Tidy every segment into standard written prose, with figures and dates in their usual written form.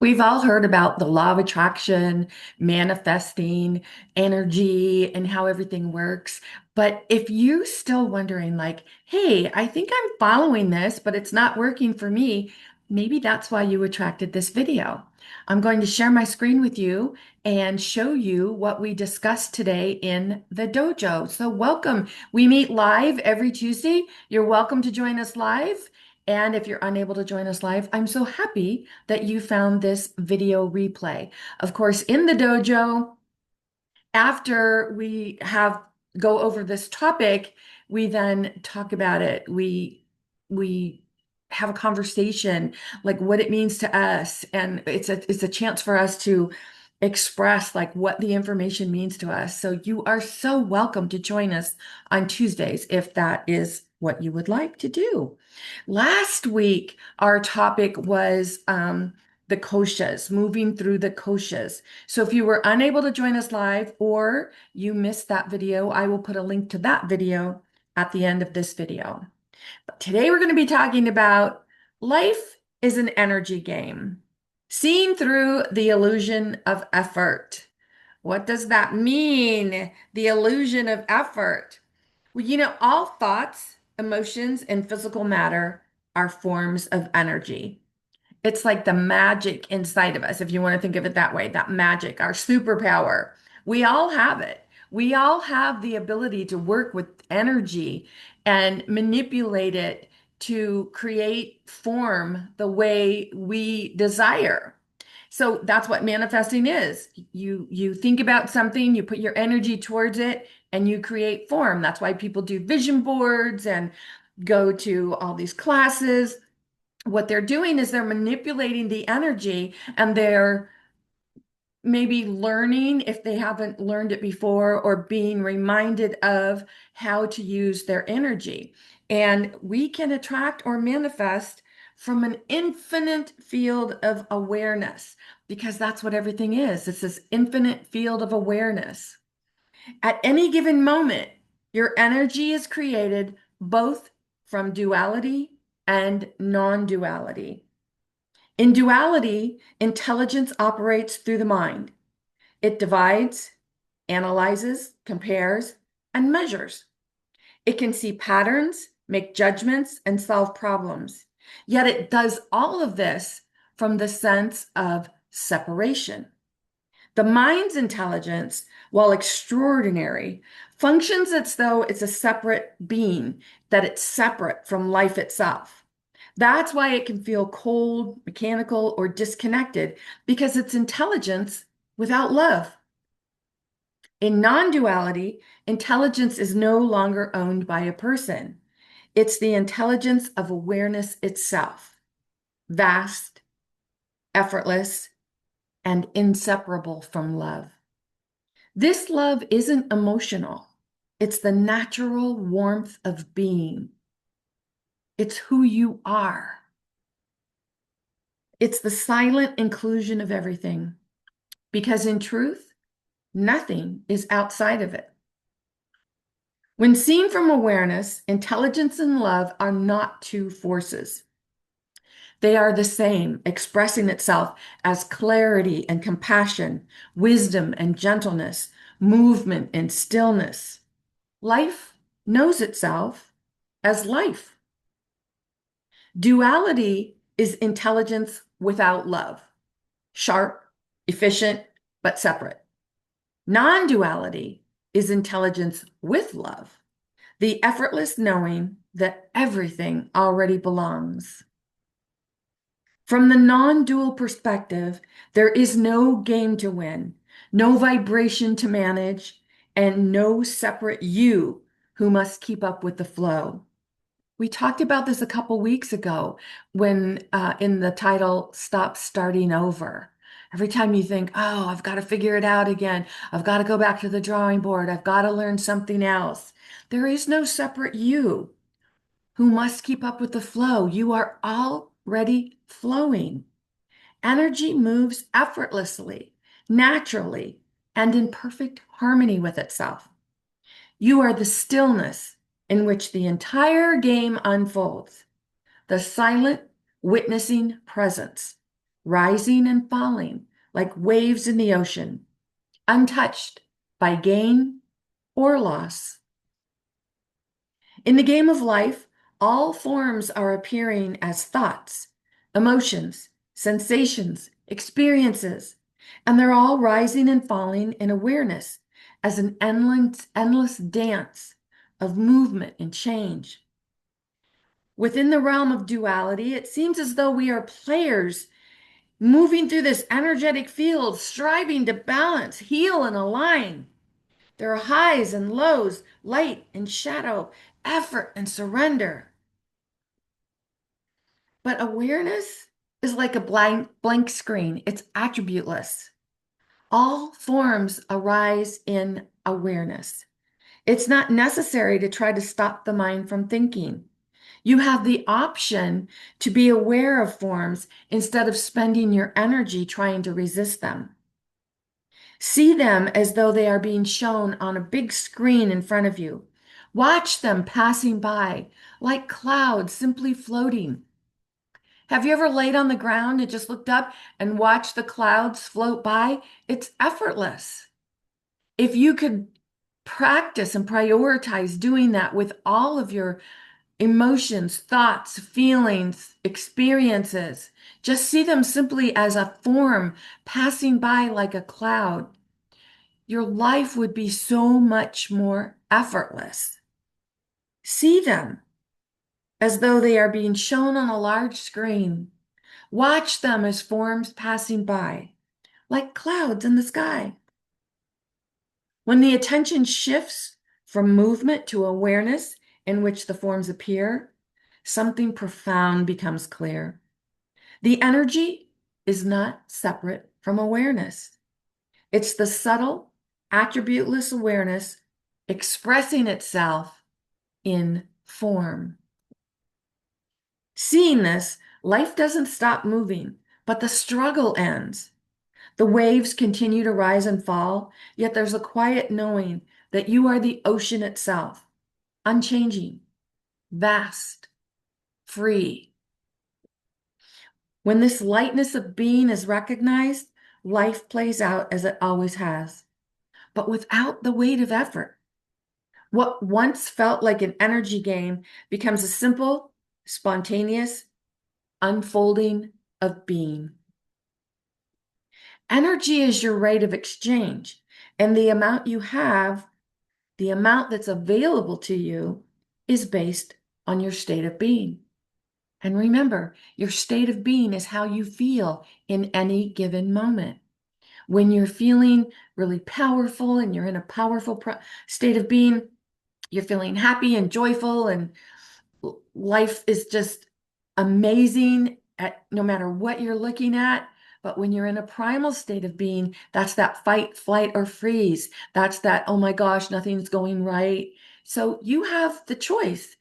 We've all heard about the law of attraction, manifesting, energy, and how everything works. But if you're still wondering, like, hey, I think I'm following this, but it's not working for me, maybe that's why you attracted this video. I'm going to share my screen with you and show you what we discussed today in the dojo. So, welcome. We meet live every Tuesday. You're welcome to join us live. And if you're unable to join us live, I'm so happy that you found this video replay. Of course, in the dojo, after we have go over this topic, we then talk about it. We have a conversation like what it means to us, and it's a chance for us to express like what the information means to us. So you are so welcome to join us on Tuesdays if that is what you would like to do. Last week, our topic was the koshas, moving through the koshas. So if you were unable to join us live or you missed that video, I will put a link to that video at the end of this video. But today we're going to be talking about life is an energy game, seeing through the illusion of effort. What does that mean? The illusion of effort. Well, all thoughts, emotions, and physical matter are forms of energy. It's like the magic inside of us, if you want to think of it that way, that magic, our superpower. We all have it. We all have the ability to work with energy and manipulate it to create form the way we desire. So that's what manifesting is. You think about something, you put your energy towards it, and you create form. That's why people do vision boards and go to all these classes. What they're doing is they're manipulating the energy and they're maybe learning if they haven't learned it before or being reminded of how to use their energy. And we can attract or manifest from an infinite field of awareness because that's what everything is. It's this infinite field of awareness. At any given moment, your energy is created both from duality and non-duality. In duality, intelligence operates through the mind. It divides, analyzes, compares, and measures. It can see patterns, make judgments, and solve problems. Yet it does all of this from the sense of separation. The mind's intelligence, while extraordinary, functions as though it's a separate being, that it's separate from life itself. That's why it can feel cold, mechanical, or disconnected, because it's intelligence without love. In non-duality, intelligence is no longer owned by a person. It's the intelligence of awareness itself, vast, effortless, and inseparable from love. This love isn't emotional. It's the natural warmth of being. It's who you are. It's the silent inclusion of everything. Because in truth, nothing is outside of it. When seen from awareness, intelligence and love are not two forces. They are the same, expressing itself as clarity and compassion, wisdom and gentleness, movement and stillness. Life knows itself as life. Duality is intelligence without love, sharp, efficient, but separate. Non-duality is intelligence with love, the effortless knowing that everything already belongs. From the non-dual perspective, there is no game to win, no vibration to manage, and no separate you who must keep up with the flow. We talked about this a couple weeks ago when in the title, Stop Starting Over. Every time you think, oh, I've got to figure it out again. I've got to go back to the drawing board. I've got to learn something else. There is no separate you who must keep up with the flow. You are already flowing. Energy moves effortlessly, naturally, and in perfect harmony with itself. You are the stillness in which the entire game unfolds, the silent, witnessing presence. rising and falling like waves in the ocean, untouched by gain or loss. In the game of life, all forms are appearing as thoughts, emotions, sensations, experiences, and they're all rising and falling in awareness as an endless dance of movement and change. Within the realm of duality, it seems as though we are players moving through this energetic field, striving to balance, heal, and align. There are highs and lows, light and shadow, effort and surrender. But awareness is like a blank screen. It's attributeless. All forms arise in awareness. It's not necessary to try to stop the mind from thinking. You have the option to be aware of forms instead of spending your energy trying to resist them. See them as though they are being shown on a big screen in front of you. Watch them passing by like clouds simply floating. Have you ever laid on the ground and just looked up and watched the clouds float by? It's effortless. If you could practice and prioritize doing that with all of your emotions, thoughts, feelings, experiences, just see them simply as a form passing by like a cloud. Your life would be so much more effortless. See them as though they are being shown on a large screen. Watch them as forms passing by, like clouds in the sky. When the attention shifts from movement to awareness in which the forms appear, something profound becomes clear. The energy is not separate from awareness. It's the subtle, attributeless awareness expressing itself in form. Seeing this, life doesn't stop moving, but the struggle ends. The waves continue to rise and fall, yet there's a quiet knowing that you are the ocean itself, unchanging, vast, free. When this lightness of being is recognized, life plays out as it always has, but without the weight of effort. What once felt like an energy game becomes a simple, spontaneous unfolding of being. Energy is your rate of exchange, and the amount you have, the amount that's available to you, is based on your state of being. And remember, your state of being is how you feel in any given moment. When you're feeling really powerful and you're in a powerful state of being, you're feeling happy and joyful, and life is just amazing at no matter what you're looking at. But when you're in a primal state of being, that's that fight, flight, or freeze. That's that, oh my gosh, nothing's going right. So you have the choice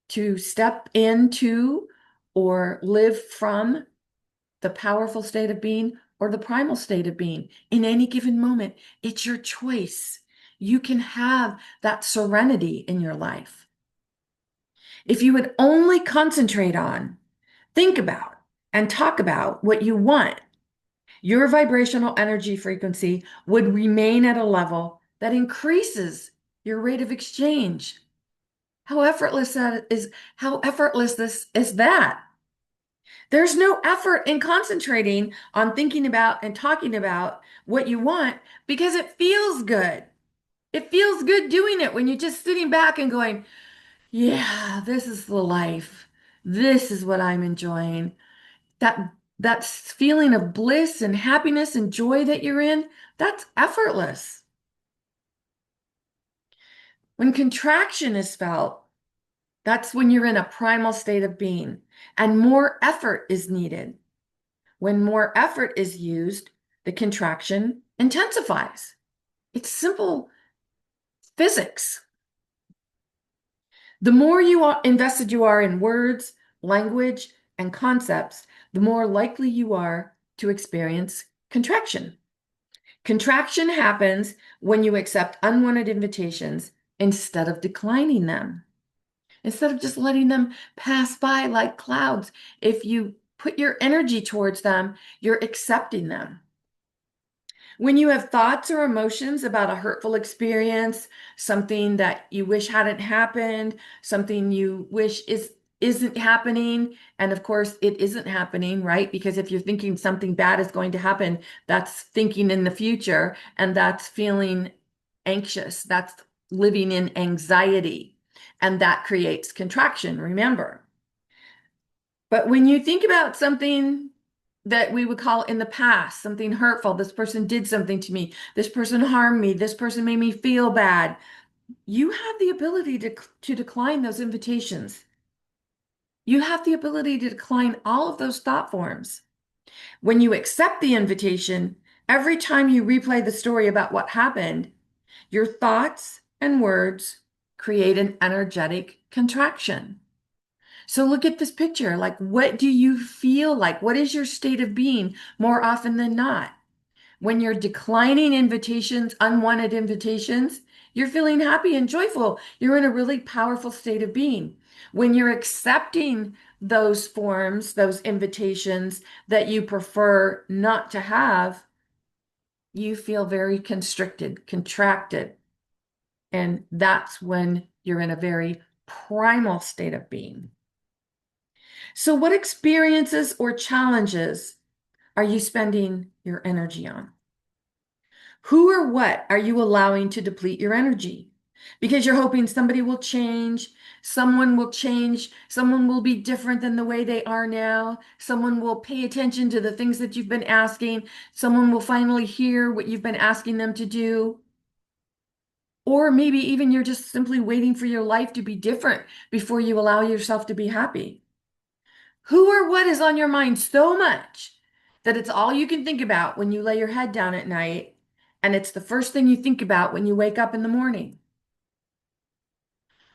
to step into or live from the powerful state of being or the primal state of being in any given moment. It's your choice. You can have that serenity in your life. If you would only concentrate on, think about, and talk about what you want, your vibrational energy frequency would remain at a level that increases your rate of exchange. How effortless that is, how effortless this is that. There's no effort in concentrating on thinking about and talking about what you want because it feels good. It feels good doing it when you're just sitting back and going, yeah, this is the life. This is what I'm enjoying. That feeling of bliss and happiness and joy that you're in, that's effortless. When contraction is felt, that's when you're in a primal state of being and more effort is needed. When more effort is used, the contraction intensifies. It's simple physics. The more invested you are in words, language, and concepts, the more likely you are to experience contraction. Contraction happens when you accept unwanted invitations instead of declining them. Instead of just letting them pass by like clouds, if you put your energy towards them, you're accepting them. When you have thoughts or emotions about a hurtful experience, something that you wish hadn't happened, something you wish isn't happening, and of course it isn't happening, right? Because if you're thinking something bad is going to happen, that's thinking in the future, and that's feeling anxious. That's living in anxiety, and that creates contraction, remember. But when you think about something that we would call in the past, something hurtful, this person did something to me, this person harmed me, this person made me feel bad, you have the ability to decline those invitations. You have the ability to decline all of those thought forms. When you accept the invitation, every time you replay the story about what happened, your thoughts and words create an energetic contraction. So look at this picture. Like, what do you feel like? What is your state of being more often than not? When you're declining invitations, unwanted invitations, you're feeling happy and joyful. You're in a really powerful state of being. When you're accepting those forms, those invitations that you prefer not to have, you feel very constricted, contracted. And that's when you're in a very primal state of being. So, what experiences or challenges are you spending your energy on? Who or what are you allowing to deplete your energy? Because you're hoping somebody will change, someone will be different than the way they are now, someone will pay attention to the things that you've been asking, someone will finally hear what you've been asking them to do. Or maybe even you're just simply waiting for your life to be different before you allow yourself to be happy. Who or what is on your mind so much that it's all you can think about when you lay your head down at night, and it's the first thing you think about when you wake up in the morning?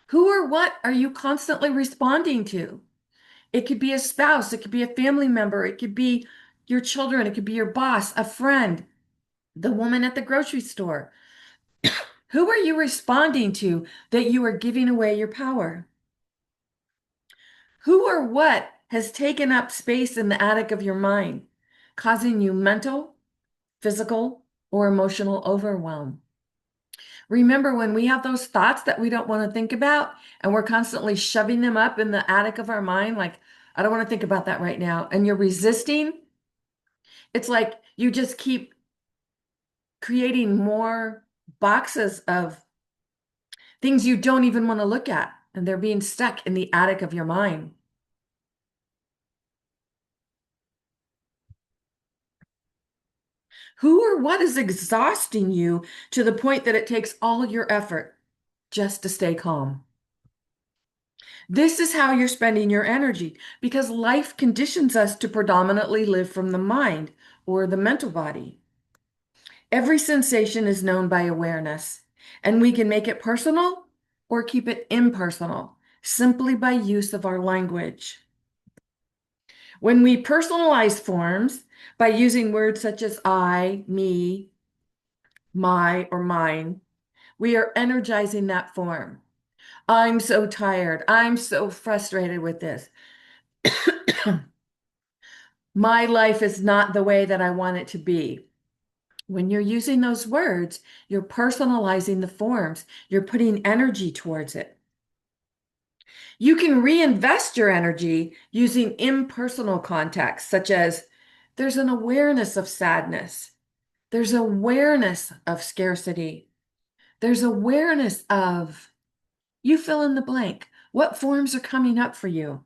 Who or what are you constantly responding to? It could be a spouse, it could be a family member, it could be your children, it could be your boss, a friend, the woman at the grocery store. Who are you responding to that you are giving away your power? Who or what has taken up space in the attic of your mind, causing you mental, physical, or emotional overwhelm? Remember, when we have those thoughts that we don't want to think about and we're constantly shoving them up in the attic of our mind, like, I don't want to think about that right now, and you're resisting, it's like you just keep creating more boxes of things you don't even want to look at, and they're being stuck in the attic of your mind. Who or what is exhausting you to the point that it takes all your effort just to stay calm? This is how you're spending your energy because life conditions us to predominantly live from the mind or the mental body. Every sensation is known by awareness, and we can make it personal or keep it impersonal simply by use of our language. When we personalize forms by using words such as I, me, my, or mine, we are energizing that form. I'm so tired. I'm so frustrated with this. My life is not the way that I want it to be. When you're using those words, you're personalizing the forms. You're putting energy towards it. You can reinvest your energy using impersonal context, such as there's an awareness of sadness. There's awareness of scarcity. There's awareness of, you fill in the blank. What forms are coming up for you?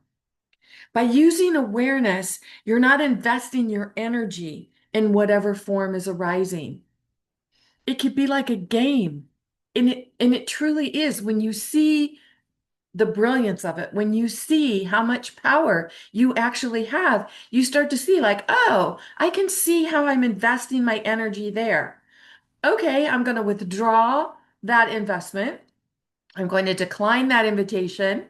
By using awareness, you're not investing your energy in whatever form is arising. It could be like a game. And it truly is when you see the brilliance of it, when you see how much power you actually have, you start to see like, oh, I can see how I'm investing my energy there. Okay, I'm going to withdraw that investment. I'm going to decline that invitation.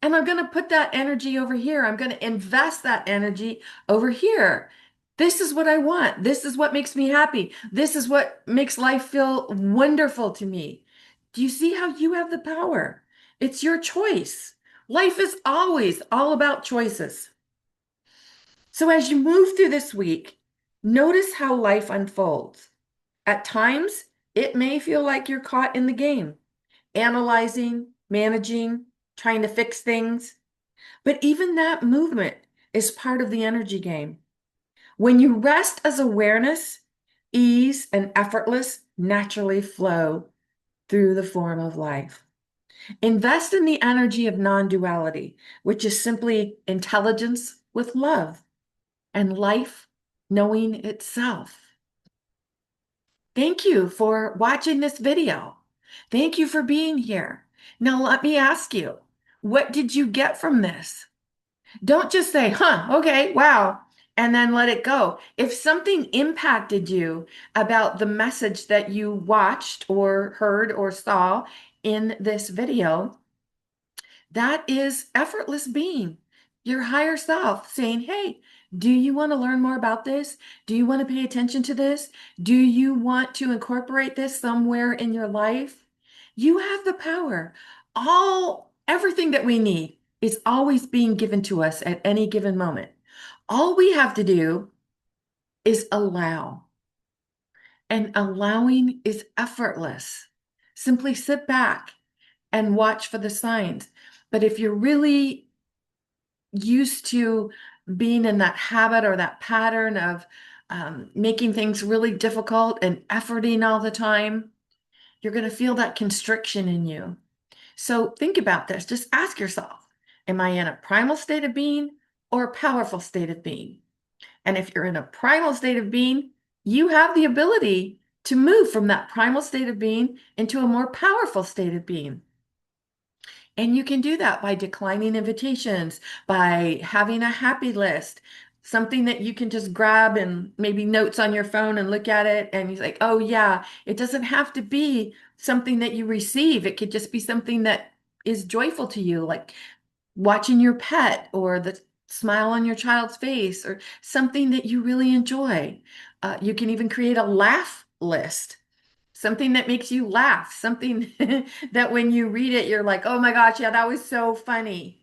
And I'm going to put that energy over here. I'm going to invest that energy over here. This is what I want. This is what makes me happy. This is what makes life feel wonderful to me. Do you see how you have the power? It's your choice. Life is always all about choices. So as you move through this week, notice how life unfolds. At times, it may feel like you're caught in the game, analyzing, managing, trying to fix things. But even that movement is part of the energy game. When you rest as awareness, ease and effortless naturally flow through the form of life. Invest in the energy of non-duality, which is simply intelligence with love and life knowing itself. Thank you for watching this video. Thank you for being here. Now, let me ask you, what did you get from this? Don't just say, huh, okay, wow, and then let it go. If something impacted you about the message that you watched or heard or saw in this video, that is effortless being, your higher self saying, hey, do you want to learn more about this? Do you want to pay attention to this? Do you want to incorporate this somewhere in your life? You have the power. Everything that we need is always being given to us at any given moment. All we have to do is allow, and allowing is effortless. Simply sit back and watch for the signs. But if you're really used to being in that habit or that pattern of making things really difficult and efforting all the time, you're going to feel that constriction in you. So think about this. Just ask yourself, am I in a primal state of being or a powerful state of being? And if you're in a primal state of being, you have the ability to move from that primal state of being into a more powerful state of being. And you can do that by declining invitations, by having a happy list, something that you can just grab and maybe notes on your phone and look at it. And you're like, oh, yeah, it doesn't have to be something that you receive. It could just be something that is joyful to you, like watching your pet or the smile on your child's face or something that you really enjoy. You can even create a laugh list, something that makes you laugh, something that when you read it, you're like, oh my gosh, yeah, that was so funny.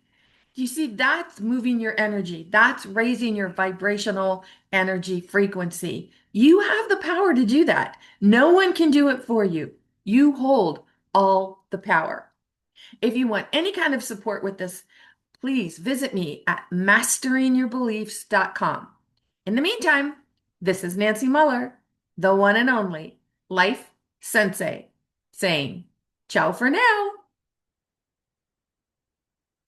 You see, that's moving your energy. That's raising your vibrational energy frequency. You have the power to do that. No one can do it for you. You hold all the power. If you want any kind of support with this, please visit me at masteringyourbeliefs.com. In the meantime, this is Nancy Muller, the one and only Life Sensei, saying ciao for now.